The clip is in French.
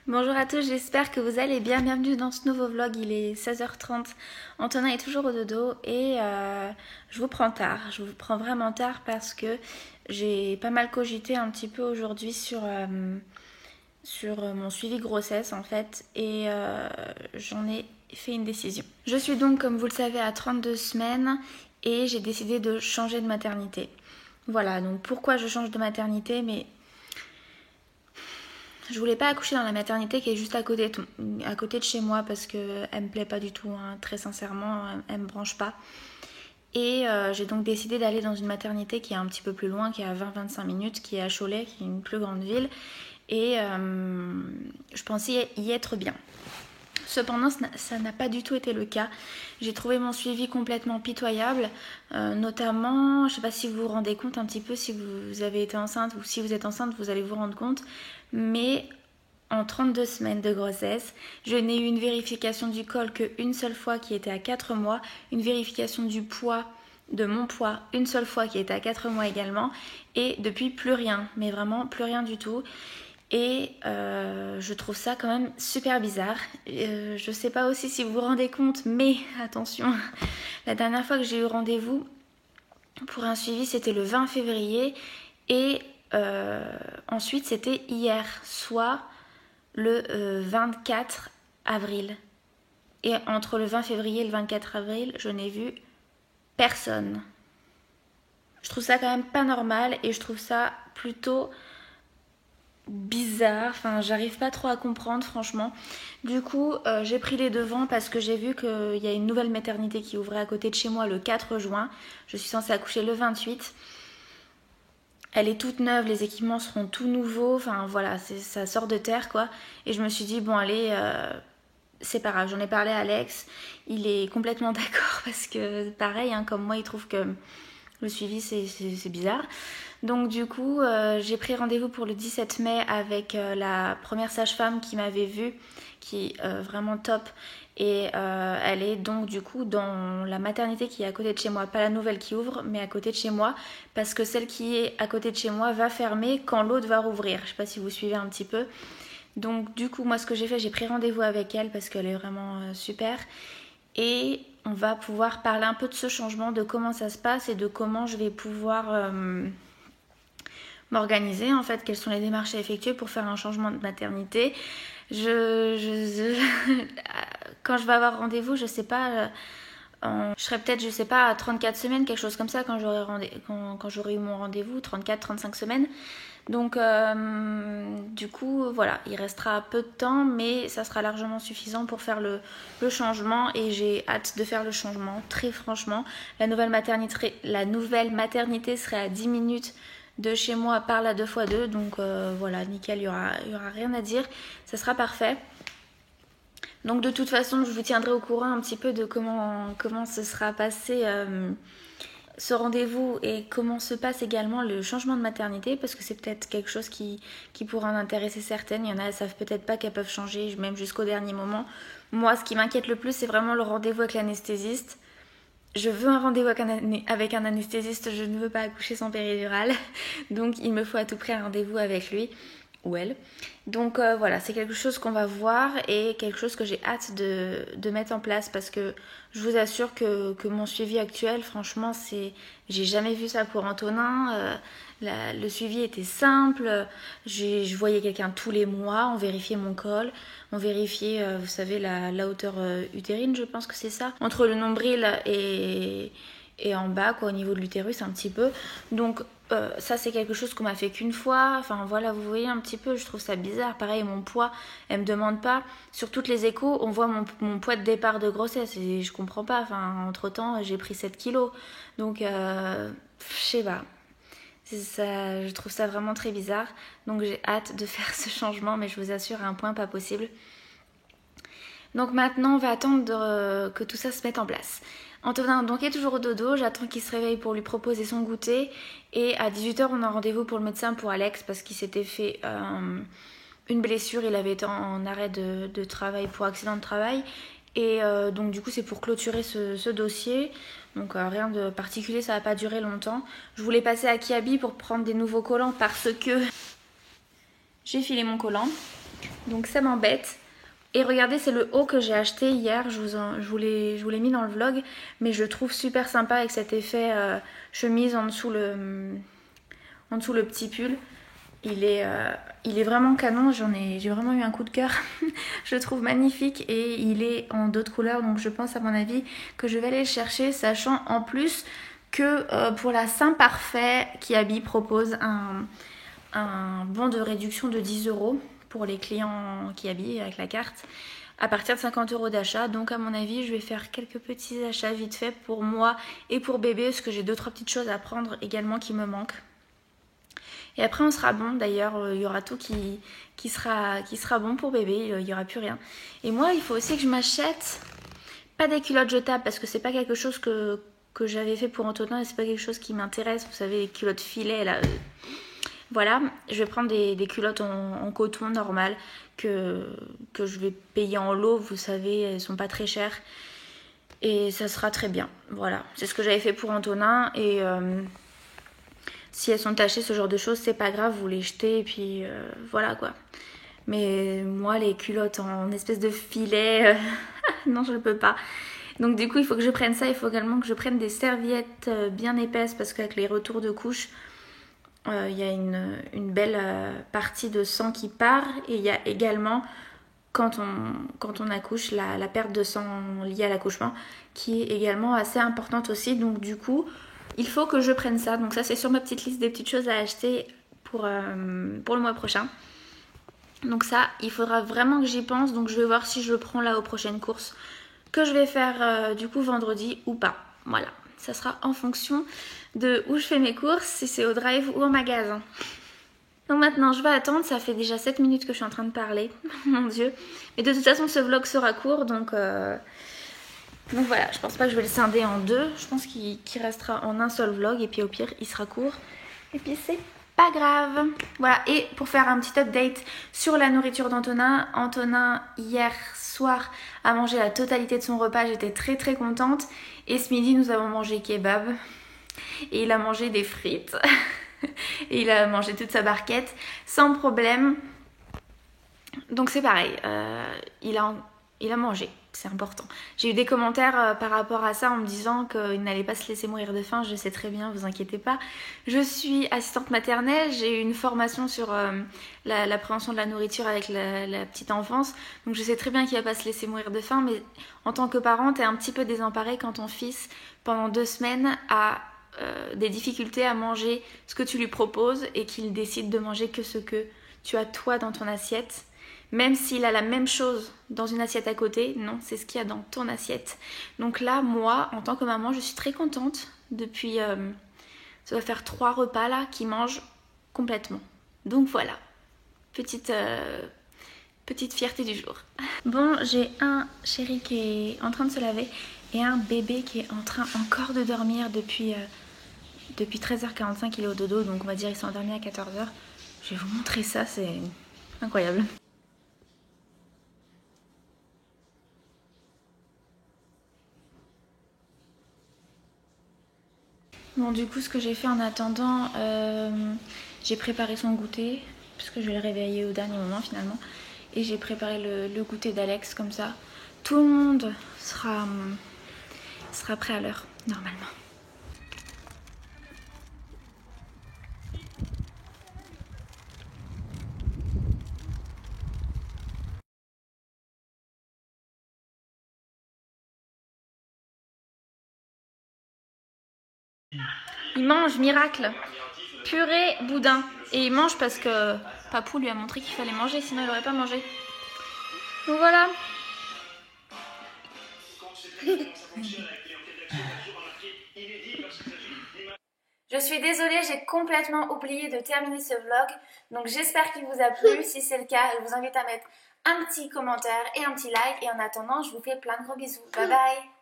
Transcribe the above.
Bonjour à tous, j'espère que vous allez bien. Bienvenue dans ce nouveau vlog, il est 16h30. Antonin est toujours au dodo et je vous prends tard. Je vous prends vraiment tard parce que j'ai pas mal cogité un petit peu aujourd'hui sur mon suivi grossesse en fait et j'en ai fait une décision. Je suis donc, comme vous le savez, à 32 semaines et j'ai décidé de changer de maternité. Voilà, donc pourquoi je change de maternité, mais je voulais pas accoucher dans la maternité qui est juste à côté de chez moi parce qu'elle me plaît pas du tout, hein, très sincèrement, elle me branche pas. Et j'ai donc décidé d'aller dans une maternité qui est un petit peu plus loin, qui est à 20-25 minutes, qui est à Cholet, qui est une plus grande ville. Et je pensais y être bien. Cependant, ça n'a pas du tout été le cas. J'ai trouvé mon suivi complètement pitoyable, notamment, je ne sais pas si vous vous rendez compte un petit peu, si vous avez été enceinte ou si vous êtes enceinte, vous allez vous rendre compte, mais en 32 semaines de grossesse, je n'ai eu une vérification du col qu'une seule fois qui était à 4 mois, une vérification du poids, de mon poids, une seule fois qui était à 4 mois également, et depuis plus rien, mais vraiment plus rien du tout. Et je trouve ça quand même super bizarre. Je sais pas aussi si vous vous rendez compte, mais attention, la dernière fois que j'ai eu rendez-vous pour un suivi, c'était le 20 février et ensuite c'était hier, soit le 24 avril. Et entre le 20 février et le 24 avril, je n'ai vu personne. Je trouve ça quand même pas normal et je trouve ça plutôt bizarre, enfin j'arrive pas trop à comprendre franchement. Du coup j'ai pris les devants parce que j'ai vu qu'il y a une nouvelle maternité qui ouvrait à côté de chez moi le 4 juin. Je suis censée accoucher le 28. Elle est toute neuve, les équipements seront tout nouveaux, enfin voilà, ça sort de terre quoi. Et je me suis dit bon allez, c'est pas grave, j'en ai parlé à Alex, il est complètement d'accord parce que pareil, hein, comme moi il trouve que le suivi c'est bizarre. Donc du coup j'ai pris rendez-vous pour le 17 mai avec la première sage-femme qui m'avait vue, qui est vraiment top. Et elle est donc du coup dans la maternité qui est à côté de chez moi, pas la nouvelle qui ouvre, mais à côté de chez moi, parce que celle qui est à côté de chez moi va fermer quand l'autre va rouvrir. Je sais pas si vous suivez un petit peu. Donc du coup moi ce que j'ai fait, j'ai pris rendez-vous avec elle parce qu'elle est vraiment super. Et on va pouvoir parler un peu de ce changement, de comment ça se passe et de comment je vais pouvoir m'organiser en fait, quelles sont les démarches à effectuer pour faire un changement de maternité. Quand je vais avoir rendez-vous, je sais pas, je serai peut-être, je sais pas, à 34 semaines, quelque chose comme ça quand j'aurai eu mon rendez-vous, 34-35 semaines. Donc du coup voilà, il restera peu de temps mais ça sera largement suffisant pour faire le changement et j'ai hâte de faire le changement, très franchement. La nouvelle maternité serait à 10 minutes de chez moi par la 2x2, donc voilà, nickel, il y aura rien à dire, ça sera parfait. Donc de toute façon je vous tiendrai au courant un petit peu de comment se sera passé ce rendez-vous et comment se passe également le changement de maternité, parce que c'est peut-être quelque chose qui pourra en intéresser certaines. Il y en a, elles savent peut-être pas qu'elles peuvent changer même jusqu'au dernier moment. Moi, ce qui m'inquiète le plus, c'est vraiment le rendez-vous avec l'anesthésiste. Je veux un rendez-vous avec un anesthésiste, je ne veux pas accoucher sans péridurale, donc il me faut à tout prix un rendez-vous avec lui ou elle. Donc voilà, c'est quelque chose qu'on va voir et quelque chose que j'ai hâte de mettre en place parce que je vous assure que mon suivi actuel, franchement, j'ai jamais vu ça pour Antonin. Le suivi était simple, je voyais quelqu'un tous les mois, on vérifiait mon col, on vérifiait, vous savez, la hauteur utérine, je pense que c'est ça, entre le nombril et en bas, quoi, au niveau de l'utérus un petit peu. Donc ça c'est quelque chose qu'on m'a fait qu'une fois. Enfin voilà, vous voyez un petit peu, je trouve ça bizarre. Pareil, mon poids, elle me demande pas. Sur toutes les échos, on voit mon poids de départ de grossesse et je comprends pas. Enfin, entre temps, j'ai pris 7 kilos. Donc je sais pas. Ça, je trouve ça vraiment très bizarre. Donc j'ai hâte de faire ce changement, mais je vous assure à un point pas possible. Donc maintenant, on va attendre que tout ça se mette en place. Antonin donc est toujours au dodo, j'attends qu'il se réveille pour lui proposer son goûter. Et à 18h, on a rendez-vous pour le médecin pour Alex parce qu'il s'était fait une blessure, il avait été en arrêt de travail pour accident de travail. Et donc du coup c'est pour clôturer ce dossier. Donc rien de particulier, ça va pas durer longtemps. Je voulais passer à Kiabi pour prendre des nouveaux collants parce que j'ai filé mon collant. Donc ça m'embête. Et regardez, c'est le haut que j'ai acheté hier, je vous l'ai mis dans le vlog, mais je le trouve super sympa avec cet effet chemise en dessous le petit pull. Il est vraiment canon, j'ai vraiment eu un coup de cœur. Je le trouve magnifique et il est en d'autres couleurs, donc je pense à mon avis que je vais aller le chercher, sachant en plus que pour la Saint-Parfait, Kiabi propose un bon de réduction de 10 € pour les clients Kiabi avec la carte à partir de 50 € d'achat. Donc à mon avis je vais faire quelques petits achats vite fait pour moi et pour bébé, parce que j'ai 2-3 petites choses à prendre également qui me manquent. Et après on sera bon, d'ailleurs il y aura tout qui sera bon pour bébé, il n'y aura plus rien. Et moi il faut aussi que je m'achète pas des culottes jetables, parce que c'est pas quelque chose que j'avais fait pour Antonin et c'est pas quelque chose qui m'intéresse, vous savez les culottes filets là. Voilà, je vais prendre des culottes en coton normal que je vais payer en lot, vous savez, elles sont pas très chères. Et ça sera très bien, voilà. C'est ce que j'avais fait pour Antonin et si elles sont tachées, ce genre de choses, c'est pas grave, vous les jetez et puis voilà quoi. Mais moi, les culottes en espèce de filet, non je ne peux pas. Donc du coup, il faut que je prenne ça, il faut également que je prenne des serviettes bien épaisses parce qu'avec les retours de couche, il y a une belle partie de sang qui part et il y a également quand on accouche la perte de sang liée à l'accouchement qui est également assez importante aussi. Donc du coup il faut que je prenne ça. Donc ça c'est sur ma petite liste des petites choses à acheter pour le mois prochain. Donc ça il faudra vraiment que j'y pense. Donc je vais voir si je le prends là aux prochaines courses que je vais faire du coup vendredi ou pas. Voilà, ça sera en fonction de où je fais mes courses, si c'est au drive ou au magasin. Donc maintenant je vais attendre, ça fait déjà 7 minutes que je suis en train de parler, mon dieu. Mais de toute façon ce vlog sera court, donc voilà, je pense pas que je vais le scinder en deux, je pense qu'il restera en un seul vlog et puis au pire il sera court. Et puis c'est pas grave. Voilà, et pour faire un petit update sur la nourriture d'Antonin, Antonin hier soir a mangé la totalité de son repas, j'étais très très contente. Et ce midi nous avons mangé kebab et il a mangé des frites et il a mangé toute sa barquette sans problème. Donc c'est pareil, il a mangé, c'est important. J'ai eu des commentaires par rapport à ça en me disant qu'il n'allait pas se laisser mourir de faim. Je sais très bien, vous inquiétez pas. Je suis assistante maternelle, j'ai eu une formation sur la prévention de la nourriture avec la petite enfance. Donc je sais très bien qu'il va pas se laisser mourir de faim, mais en tant que parent, t'es un petit peu désemparée quand ton fils, pendant 2 semaines, a des difficultés à manger ce que tu lui proposes et qu'il décide de manger que ce que tu as toi dans ton assiette. Même s'il a la même chose dans une assiette à côté, non, c'est ce qu'il y a dans ton assiette. Donc là, moi, en tant que maman, je suis très contente. Depuis, ça va faire 3 repas là qui mangent complètement. Donc voilà, petite fierté du jour. Bon, j'ai un chéri qui est en train de se laver et un bébé qui est en train encore de dormir depuis 13h45, il est au dodo, donc on va dire il s'est endormi à 14h. Je vais vous montrer ça, c'est incroyable. Bon, du coup, ce que j'ai fait en attendant, j'ai préparé son goûter, parce que je vais le réveiller au dernier moment finalement. Et j'ai préparé le goûter d'Alex, comme ça. Tout le monde sera prêt à l'heure, normalement. Il mange, miracle. Purée, boudin. Et il mange parce que Papou lui a montré qu'il fallait manger, sinon il n'aurait pas mangé. Donc voilà. Je suis désolée, j'ai complètement oublié de terminer ce vlog. Donc j'espère qu'il vous a plu. Si c'est le cas, je vous invite à mettre un petit commentaire et un petit like. Et en attendant, je vous fais plein de gros bisous. Bye bye.